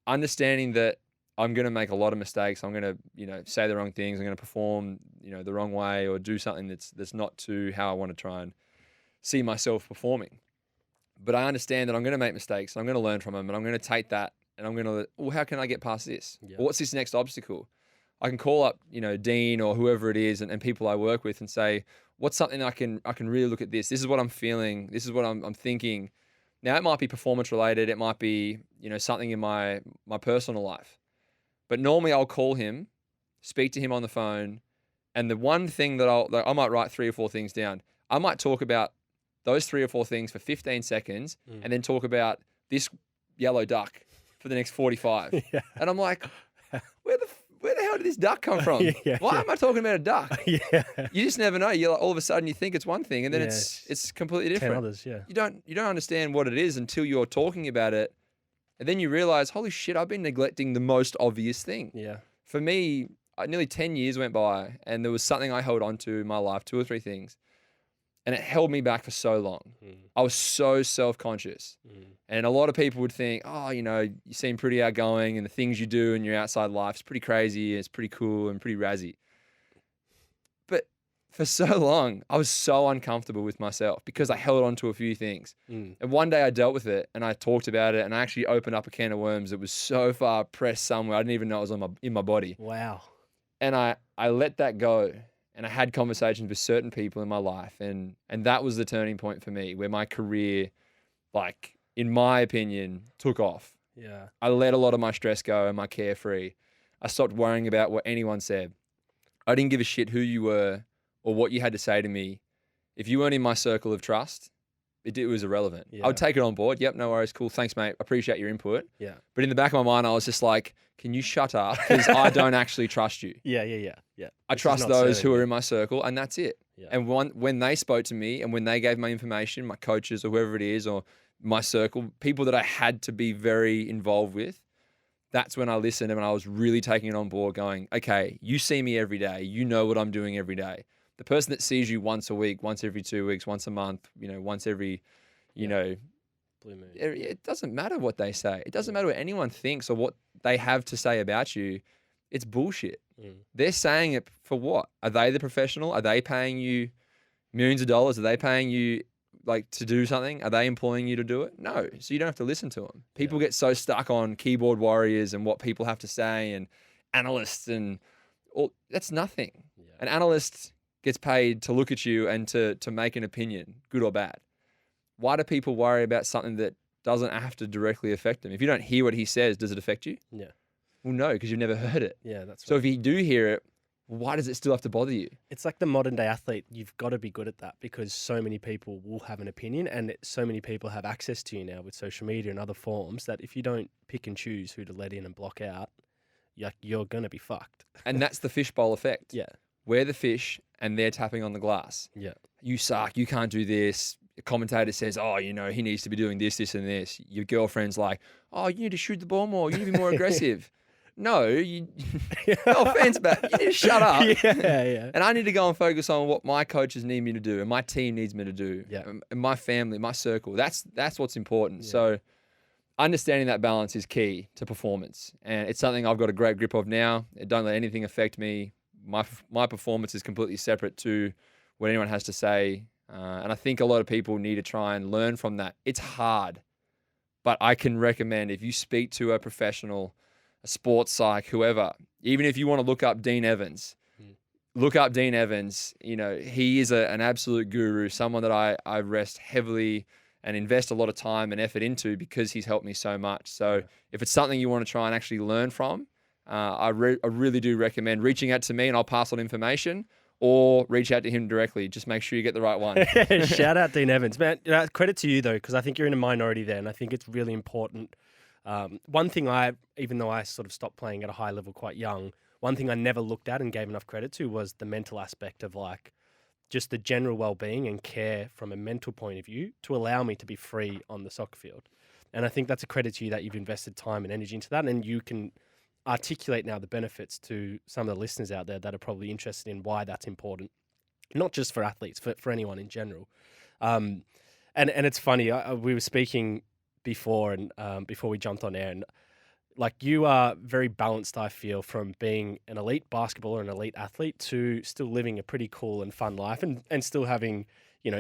Understanding that I'm going to make a lot of mistakes. I'm going to, you know, say the wrong things. I'm going to perform, you know, the wrong way or do something that's not to how I want to try and see myself performing. But I understand that I'm going to make mistakes. And I'm going to learn from them, and I'm going to take that and I'm going to, well, how can I get past this? Yeah. Or what's this next obstacle? I can call up, you know, Dean or whoever it is and people I work with and say, what's something I can really look at this? This is what I'm feeling. This is what I'm thinking. Now, it might be performance related. It might be, you know, something in my personal life. But normally I'll call him, speak to him on the phone, and the one thing that I might write 3 or 4 things down. I might talk about those 3 or 4 things for 15 seconds and then talk about this yellow duck for the next 45. Yeah. And I'm like, where the hell did this duck come from? Why am I talking about a duck? Yeah. You just never know. You're like, all of a sudden you think it's one thing, and then it's completely different. 10 others, yeah. You don't understand what it is until you're talking about it, and then you realize, holy shit, I've been neglecting the most obvious thing. Yeah. For me, nearly 10 years went by, and there was something I held on to in my life, 2 or 3 things, and it held me back for so long. I was so self-conscious. And a lot of people would think, oh, you know, you seem pretty outgoing and the things you do in your outside life is pretty crazy, it's pretty cool and pretty razzy. But for so long, I was so uncomfortable with myself because I held on to a few things. And one day I dealt with it and I talked about it, and I actually opened up a can of worms that was so far pressed somewhere, I didn't even know it was in my body. Wow. And I let that go. And I had conversations with certain people in my life, and that was the turning point for me, where my career, like, in my opinion, took off. Yeah. I let a lot of my stress go and my carefree. I stopped worrying about what anyone said. I didn't give a shit who you were or what you had to say to me. If you weren't in my circle of trust, it was irrelevant. Yeah. I would take it on board. Yep, no worries. Cool. Thanks, mate. Appreciate your input. Yeah. But in the back of my mind, I was just like, can you shut up? Because I don't actually trust you. Yeah. I trust those who are in my circle, and that's it. Yeah. And when they spoke to me and when they gave my information, my coaches or whoever it is, or my circle, people that I had to be very involved with, that's when I listened and I was really taking it on board going, okay, you see me every day. You know what I'm doing every day. The person that sees you once a week, once every 2 weeks, once a month, once every, blue moon. it doesn't matter what they say. It doesn't matter what anyone thinks or what they have to say about you. It's bullshit. They're saying it for what? Are they the professional? Are they paying you millions of dollars? Are they paying you to do something? Are they employing you to do it? No. So you don't have to listen to them. People get so stuck on keyboard warriors and what people have to say and analysts and all. That's nothing. Yeah. An analyst gets paid to look at you and to make an opinion, good or bad. Why do people worry about something that doesn't have to directly affect them? If you don't hear what he says, does it affect you? Yeah. Well, no, because you've never heard it. Yeah, that's So right. if you do hear it, why does it still have to bother you? It's like the modern day athlete. You've got to be good at that because so many people will have an opinion and so many people have access to you now with social media and other forms that if you don't pick and choose who to let in and block out, you're going to be fucked. And that's the fishbowl effect. Yeah. We're the fish and they're tapping on the glass. Yeah. You suck. You can't do this. A commentator says, oh, he needs to be doing this, this, and this. Your girlfriend's like, oh, you need to shoot the ball more. You need to be more aggressive. No, no offense, but you need to shut up. Yeah. And I need to go and focus on what my coaches need me to do and my team needs me to do. Yeah. And my family, my circle. That's what's important. Yeah. So understanding that balance is key to performance. And it's something I've got a great grip of now. Don't let anything affect me. My performance is completely separate to what anyone has to say. And I think a lot of people need to try and learn from that. It's hard, but I can recommend if you speak to a professional, a sports psych, whoever, even if you want to look up Dean Evans, look up Dean Evans. He is an absolute guru, someone that I rest heavily and invest a lot of time and effort into because he's helped me so much. So if it's something you want to try and actually learn from, I really do recommend reaching out to me and I'll pass on information, or reach out to him directly. Just make sure you get the right one. Shout out Dean Evans. Man, credit to you, though, because I think you're in a minority there, and I think it's really important. One thing even though I sort of stopped playing at a high level quite young, one thing I never looked at and gave enough credit to was the mental aspect of just the general well-being and care from a mental point of view to allow me to be free on the soccer field. And I think that's a credit to you that you've invested time and energy into that, and you can articulate now the benefits to some of the listeners out there that are probably interested in why that's important, not just for athletes, for anyone in general. And it's funny, we were speaking before we jumped on air, and you are very balanced, I feel, from being an elite basketballer and elite athlete to still living a pretty cool and fun life and still having,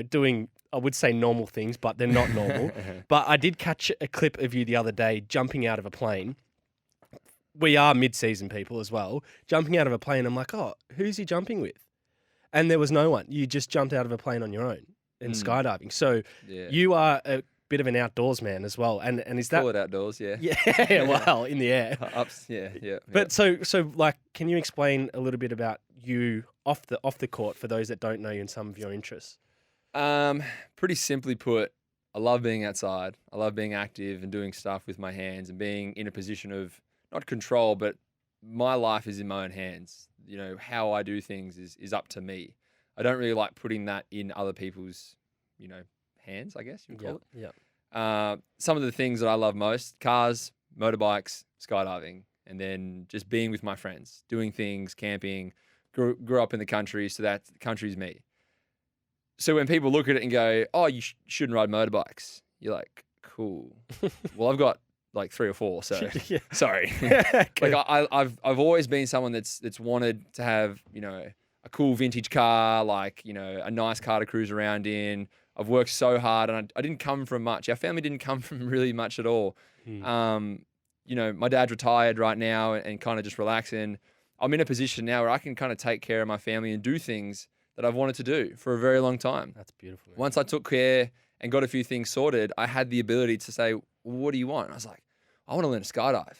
doing, I would say normal things, but they're not normal. But I did catch a clip of you the other day jumping out of a plane. We are mid-season people as well. Jumping out of a plane, I'm like, oh, who's he jumping with? And there was no one. You just jumped out of a plane on your own in skydiving. So you are a bit of an outdoors man as well. And is that... Call it outdoors, yeah. Yeah, well, in the air. Yeah. But so can you explain a little bit about you off the court for those that don't know you and some of your interests? Pretty simply put, I love being outside. I love being active and doing stuff with my hands and being in a position of not control, but my life is in my own hands. How I do things is up to me. I don't really like putting that in other people's, hands, I guess you would call it. Yeah. Some of the things that I love most: cars, motorbikes, skydiving, and then just being with my friends, doing things, camping. Grew up in the country, so that country's me. So when people look at it and go, "Oh, you shouldn't ride motorbikes," you're like, "Cool." Well, I've got 3 or 4, so sorry. I've always been someone that's wanted to have a cool vintage car, a nice car to cruise around in. I've worked so hard, and I didn't come from much. Our family didn't come from really much at all. My dad's retired right now and kind of just relaxing. I'm in a position now where I can kind of take care of my family and do things that I've wanted to do for a very long time. That's beautiful. Man. Once I took care and got a few things sorted, I had the ability to say, well, what do you want? And I was like, I want to learn to skydive.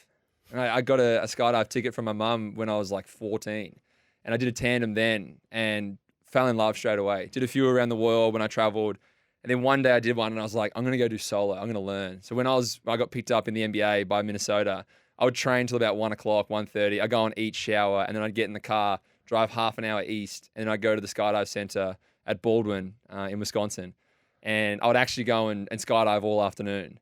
And I got a skydive ticket from my mum when I was like 14. And I did a tandem then and fell in love straight away. Did a few around the world when I traveled. And then one day I did one and I was like, I'm going to go do solo. I'm going to learn. So when I got picked up in the NBA by Minnesota, I would train till about 1 o'clock, 1:30. I'd go and eat, shower, and then I'd get in the car, drive half an hour east, and then I'd go to the skydive center at Baldwin in Wisconsin. And I would actually go and skydive all afternoon.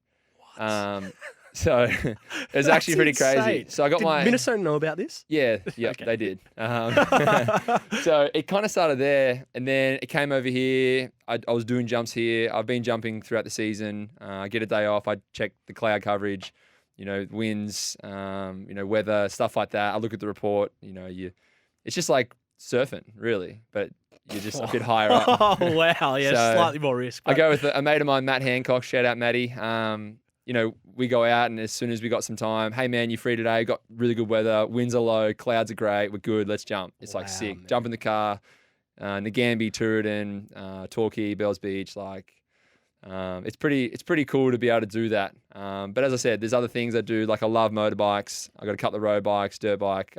So it was actually pretty crazy. So I got Did Minnesota know about this? Yeah, okay. They did. So it kind of started there, and then it came over here. I was doing jumps here. I've been jumping throughout the season. I get a day off. I check the cloud coverage, winds, weather, stuff like that. I look at the report. It's just like surfing, really, but you're just a bit higher up. Oh, wow. Yeah, so slightly more risk. I go with a mate of mine, Matt Hancock. Shout out, Matty. We go out, and as soon as we got some time, hey, man, you free today? Got really good weather. Winds are low. Clouds are great. We're good. Let's jump. It's like sick. Man. Jump in the car. Nagambie, Tooradin, Torquay, Bells Beach. It's pretty cool to be able to do that. But as I said, there's other things I do. Like I love motorbikes. I got a couple of road bikes, dirt bike.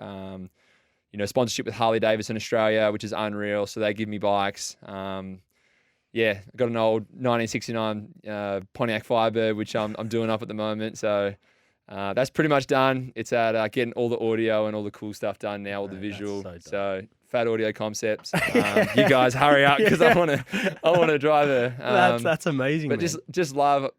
Sponsorship with Harley Davidson Australia, which is unreal. So they give me bikes. I got an old 1969 Pontiac Firebird, which I'm doing up at the moment. So that's pretty much done. It's at getting all the audio and all the cool stuff done now, all the visual. So Fat Audio Concepts. You guys hurry up because I want to drive a. That's amazing. But man. just love.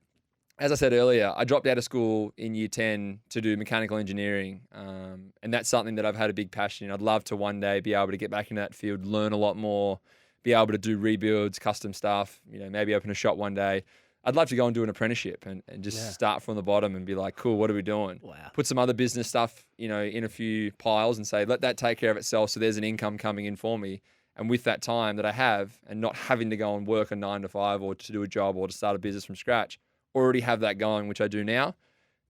As I said earlier, I dropped out of school in year 10 to do mechanical engineering, and that's something that I've had a big passion in. I'd love to one day be able to get back in that field, learn a lot more, be able to do rebuilds, custom stuff, maybe open a shop one day. I'd love to go and do an apprenticeship and just start from the bottom and be like, cool, what are we doing? Wow. Put some other business stuff, in a few piles and say, let that take care of itself so there's an income coming in for me. And with that time that I have and not having to go and work a 9 to 5 or to do a job or to start a business from scratch, already have that going, which I do now.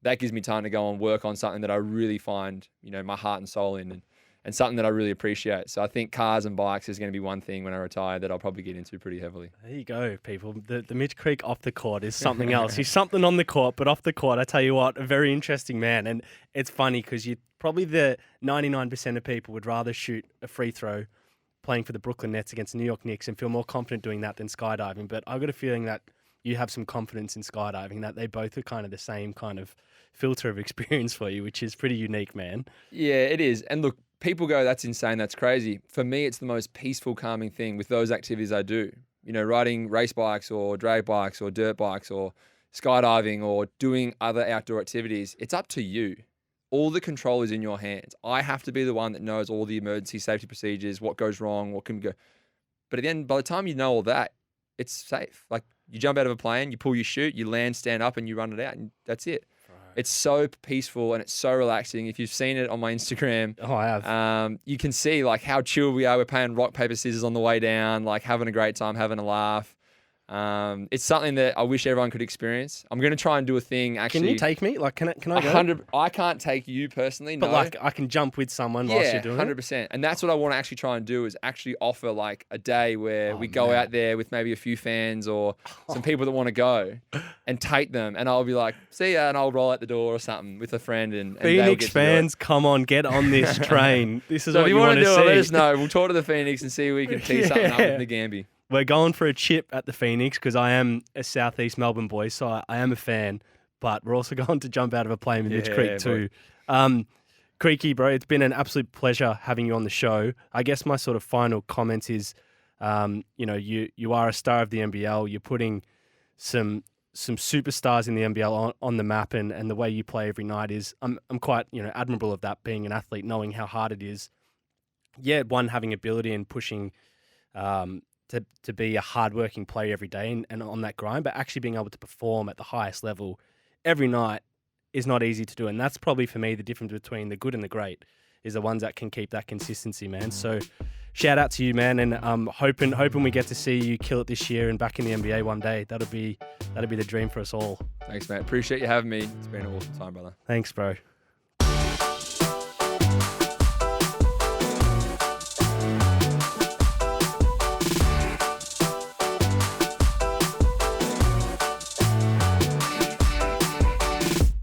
That gives me time to go and work on something that I really find, my heart and soul in and something that I really appreciate. So I think cars and bikes is going to be one thing when I retire that I'll probably get into pretty heavily. There you go, people. The Mitch Creek off the court is something else. He's something on the court, but off the court, I tell you what, a very interesting man. And it's funny because probably the 99% of people would rather shoot a free throw playing for the Brooklyn Nets against the New York Knicks and feel more confident doing that than skydiving. But I've got a feeling that you have some confidence in skydiving, that they both are kind of the same kind of filter of experience for you, which is pretty unique, man. Yeah, it is. And look, people go, that's insane, that's crazy. For me, it's the most peaceful, calming thing with those activities I do. Riding race bikes or drag bikes or dirt bikes or skydiving or doing other outdoor activities. It's up to you. All the control is in your hands. I have to be the one that knows all the emergency safety procedures, what goes wrong, what can go. But at the end, by the time you know all that, it's safe. Like, you jump out of a plane, you pull your chute, you land, stand up, and you run it out, and that's it. Right. It's so peaceful and it's so relaxing. If you've seen it on my Instagram, I have. You can see how chill we are. We're playing rock, paper, scissors on the way down, having a great time, having a laugh. It's something that I wish everyone could experience. I'm going to try and do a thing. Actually, can you take me? Can I go? 100. I can't take you personally, but no. I can jump with someone whilst you're doing 100%. And that's what I want to actually try and do is actually offer a day where we go out there with maybe a few fans or some people that want to go and take them. And I'll be like, see ya, and I'll roll out the door or something with a friend. And Phoenix fans, come on, get on this train. This is so what if you want to do see. It, let us know. We'll talk to the Phoenix and see if we can tee something up with Nagambie. We're going for a chip at the Phoenix because I am a Southeast Melbourne boy, so I am a fan. But we're also going to jump out of a plane with Mitch Creek too. Creaky, bro, it's been an absolute pleasure having you on the show. I guess my sort of final comment is, you are a star of the NBL. You're putting some superstars in the NBL on the map, and the way you play every night is, I'm quite admirable of that, being an athlete, knowing how hard it is. Yeah, one, having ability and pushing. To be a hardworking player every day and on that grind, but actually being able to perform at the highest level every night is not easy to do. And that's probably for me the difference between the good and the great is the ones that can keep that consistency, man. So shout out to you, man, and hoping we get to see you kill it this year and back in the NBA one day. That'll be the dream for us all. Thanks, mate. Appreciate you having me. It's been an awesome time, brother. Thanks, bro.